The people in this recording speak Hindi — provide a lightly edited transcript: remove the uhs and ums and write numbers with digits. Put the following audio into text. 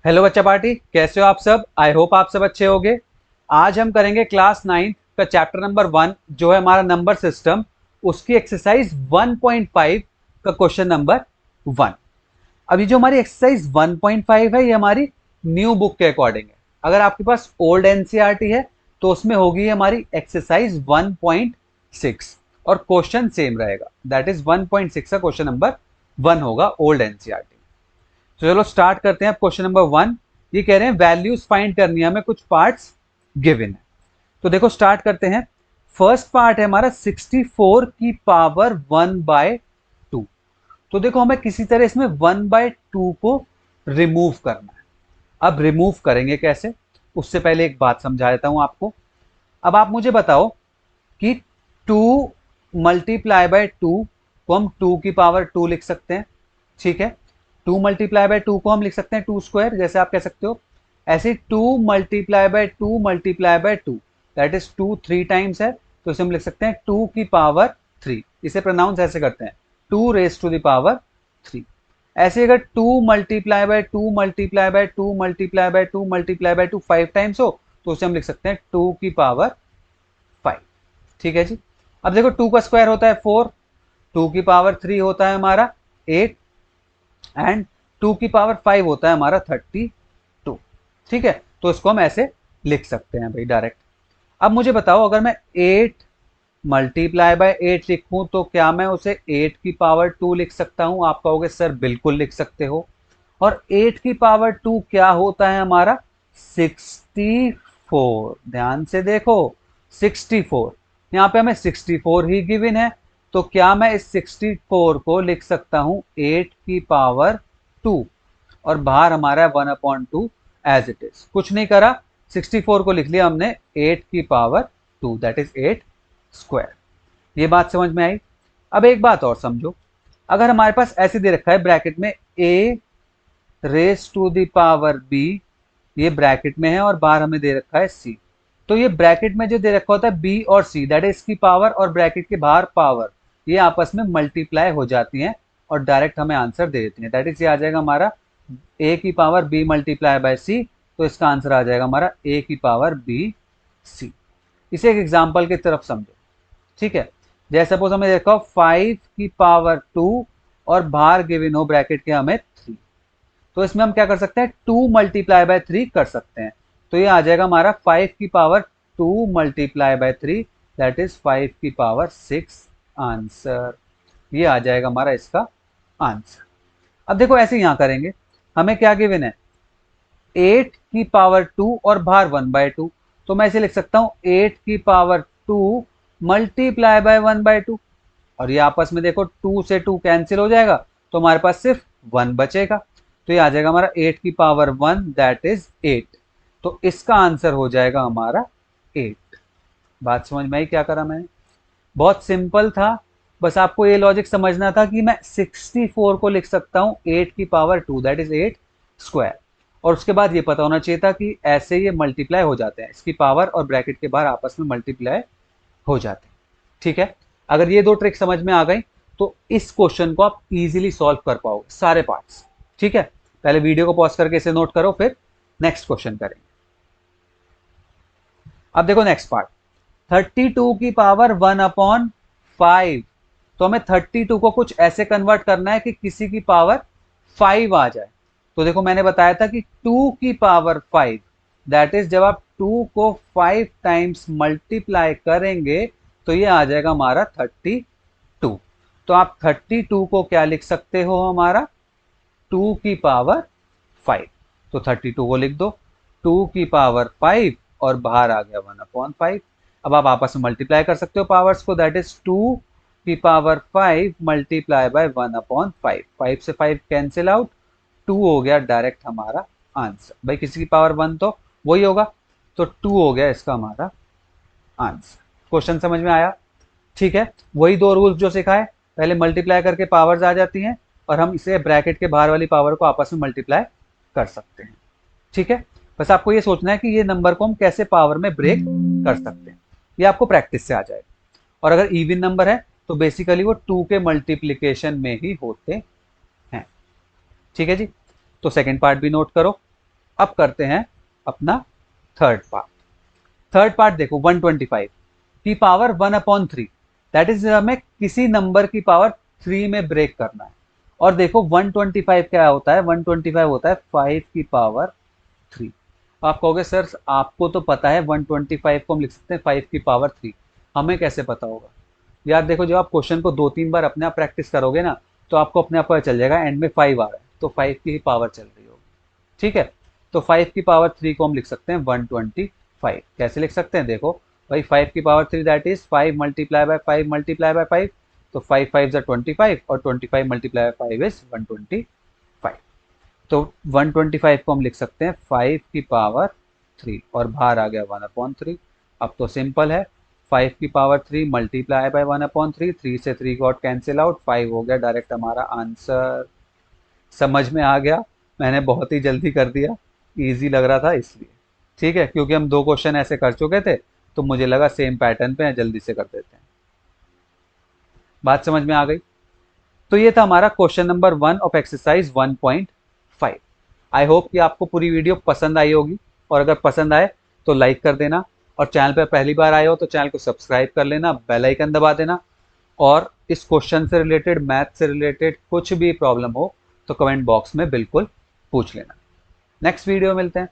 हेलो बच्चा पार्टी, कैसे हो आप सब। आई होप आप सब अच्छे होंगे। आज हम करेंगे क्लास 9 का चैप्टर नंबर 1 जो है हमारा नंबर सिस्टम, उसकी एक्सरसाइज 1.5 का क्वेश्चन नंबर 1। अभी जो हमारी एक्सरसाइज 1.5 है ये हमारी न्यू बुक के अकॉर्डिंग है। अगर आपके पास ओल्ड एनसीईआरटी है तो उसमें होगी हमारी एक्सरसाइज 1.6 और क्वेश्चन सेम रहेगा, दैट इज 1.6 का क्वेश्चन नंबर 1 होगा ओल्ड एनसीईआरटी। तो चलो स्टार्ट करते हैं। क्वेश्चन नंबर 1 ये कह रहे हैं वैल्यूज फाइंड करनी है हमें, कुछ पार्ट्स गिवन है। तो देखो स्टार्ट करते हैं। फर्स्ट पार्ट है हमारा 64 की पावर 1/2। तो देखो हमें किसी तरह इसमें 1/2 को रिमूव करना है। अब रिमूव करेंगे कैसे, उससे पहले एक बात समझा देता हूं आपको। अब आप मुझे बताओ कि 2 मल्टीप्लाई बाय 2 को हम 2 की पावर 2 लिख सकते हैं, ठीक है। 2 मल्टीप्लाई बाय 2 को हम लिख सकते हैं 2 स्क्वायर, जैसे आप कह सकते हो। ऐसे 2 multiply by 2 multiply by 2, that is 2 3 times है, तो इसे हम लिख सकते हैं 2 की पावर 3। इसे प्रोनाउंस ऐसे करते हैं 2 रेज टू द पावर 3। ऐसे अगर 2 multiply by 2 multiply by 2 multiply by 2 multiply by 2 5 times हो, तो उसे हम लिख सकते हैं 2 की पावर 5। ठीक है जी। अब देखो 2 का स्क्वायर होता है 4, 2 की पावर 3 होता है हमारा 8 एंड 2 की पावर 5 होता है हमारा 32। ठीक है, तो इसको हम ऐसे लिख सकते हैं भाई डायरेक्ट। अब मुझे बताओ अगर मैं 8 मल्टीप्लाई बाय 8 लिखूं तो क्या मैं उसे 8 की पावर 2 लिख सकता हूं। आप कहोगे सर बिल्कुल लिख सकते हो। और 8 की पावर 2 क्या होता है हमारा 64। ध्यान से देखो 64, यहां पे हमें 64 ही गिवन है, तो क्या मैं इस 64 को लिख सकता हूं 8 की पावर 2, और बाहर हमारा 1/2 एज इट इज, कुछ नहीं करा, 64 को लिख लिया हमने 8 की पावर 2, दैट इज 8 स्क्वायर। ये बात समझ में आई। अब एक बात और समझो, अगर हमारे पास ऐसे दे रखा है ब्रैकेट में a raise to the power b, ये ब्रैकेट में है और बाहर हमें दे रखा है c। तो ये ब्रैकेट में जो दे रखा होता है b और c, दैट इज इसकी पावर और ब्रैकेट के बाहर पावर, ये आपस में मल्टीप्लाई हो जाती हैं और डायरेक्ट हमें आंसर दे देती हैं। दैट इज ये आ जाएगा हमारा a की power b multiply by c, तो इसका आंसर आ जाएगा हमारा a की पावर b c। इसे एक एग्जाम्पल की तरफ समझो, ठीक है। जैसे सपोज हमें देखो 5 की पावर 2 और बाहर गिवन हो ब्रैकेट के हमें 3, तो इसमें हम क्या कर सकते हैं 2 मल्टीप्लाई बाय 3 कर सकते हैं। तो ये आ जाएगा हमारा 5 की power 2 multiply by 3, that is 5 की पावर 6 आंसर। ये आ जाएगा हमारा इसका आंसर। अब देखो ऐसे यहां करेंगे, हमें क्या गिवन है 8 की पावर 2 और बाहर 1/2, तो मैं इसे लिख सकता हूं 8 की पावर 2 मल्टीप्लाई बाय 1/2, और ये आपस में देखो 2 से 2 कैंसिल हो जाएगा, तो हमारे पास सिर्फ 1 बचेगा। तो ये आ जाएगा हमारा 8 की पावर 1, दैट इज 8। तो इसका आंसर हो जाएगा हमारा 8। बात समझ में आई क्या करा मैंने। बहुत सिंपल था, बस आपको ये लॉजिक समझना था कि मैं 64 को लिख सकता हूं 8 की पावर 2, दैट इज 8 स्क्वायर। और उसके बाद ये पता होना चाहिए था कि ऐसे ये मल्टीप्लाई हो जाते हैं, इसकी पावर और ब्रैकेट के बाहर आपस में मल्टीप्लाई हो जाते हैं। ठीक है, अगर ये दो ट्रिक समझ में आ गई तो इस क्वेश्चन को आप इजीली सॉल्व कर पाओगे सारे पार्ट्स। ठीक है, पहले वीडियो को पॉज करके इसे नोट करो, फिर नेक्स्ट क्वेश्चन करेंगे। अब देखो नेक्स्ट पार्ट, 32 की पावर 1/5। तो हमें 32 को कुछ ऐसे कन्वर्ट करना है कि किसी की पावर 5 आ जाए। तो देखो मैंने बताया था कि 2 की पावर 5, दैट इज जब आप 2 को 5 टाइम्स मल्टीप्लाई करेंगे तो ये आ जाएगा हमारा 32। तो आप 32 को क्या लिख सकते हो हमारा 2 की पावर 5, तो 32 को लिख दो 2 की पावर 5 और बाहर आ गया 1/5। अब आप आपस में मल्टीप्लाई कर सकते हो पावर्स को, दैट इज 2 की पावर 5 मल्टीप्लाई बाय 1/5, 5 से 5 कैंसिल आउट, 2 हो गया डायरेक्ट हमारा आंसर। भाई किसी की पावर 1 तो वही होगा, तो 2 हो गया इसका हमारा आंसर। क्वेश्चन समझ में आया। ठीक है, वही दो रूल्स जो सिखाए, पहले मल्टीप्लाई करके पावर्स आ जाती हैं और हम इसे ब्रैकेट के बाहर वाली पावर को आपस में मल्टीप्लाई कर सकते हैं। ठीक है, बस आपको ये सोचना है कि ये नंबर को हम कैसे पावर में ब्रेक कर सकते हैं, ये आपको प्रैक्टिस से आ जाएगा। और अगर इवन नंबर है तो बेसिकली वो 2 के मल्टीप्लीकेशन में ही होते हैं। ठीक है जी, तो सेकेंड पार्ट भी नोट करो। अब करते हैं अपना थर्ड पार्ट। थर्ड पार्ट देखो 125 की पावर 1/3, दैट इज हमें किसी नंबर की पावर 3 में ब्रेक करना है। और देखो 125 क्या होता है, 125 होता है 5 की पावर 3। आप कहोगे सर आपको तो पता है 125 को हम लिख सकते हैं 5 की पावर 3, हमें कैसे पता होगा? यार देखो जब आप क्वेश्चन को 2-3 बार अपने आप प्रैक्टिस करोगे ना, तो आपको अपने आप पता चल जाएगा एंड में 5 आ रहा है तो 5 की ही पावर चल रही होगी। ठीक है, तो 5 की पावर 3 को हम लिख सकते हैं 125। कैसे लिख सकते हैं देखो भाई, 5 की power 3 that is 5 multiply by 5 multiply by 5, तो 5 5 जा 25 और 25 मल्टीप्लाई बाय 5 इज 125। तो 125 को हम लिख सकते हैं 5 की पावर 3 और बाहर आ गया 1/3। अब तो सिंपल है, 5 की पावर 3 मल्टीप्लाई बाय 1/3, 3 से 3 गॉट कैंसिल आउट, 5 हो गया डायरेक्ट हमारा आंसर। समझ में आ गया? मैंने बहुत ही जल्दी कर दिया, इजी लग रहा था इसलिए। ठीक है, क्योंकि हम 2 क्वेश्चन ऐसे कर चुके थे तो मुझे लगा सेम पैटर्न पे हैं, जल्दी से कर देते हैं। बात समझ में आ गई? तो ये था हमारा question number 1 of exercise 1.5। I hope कि आपको पूरी वीडियो पसंद आई होगी, और अगर पसंद आए तो लाइक कर देना, और चैनल पर पहली बार आए हो तो चैनल को सब्सक्राइब कर लेना, बेल आइकन दबा देना। और इस क्वेश्चन से रिलेटेड, मैथ से रिलेटेड कुछ भी प्रॉब्लम हो तो कमेंट बॉक्स में बिल्कुल पूछ लेना। नेक्स्ट वीडियो मिलते हैं।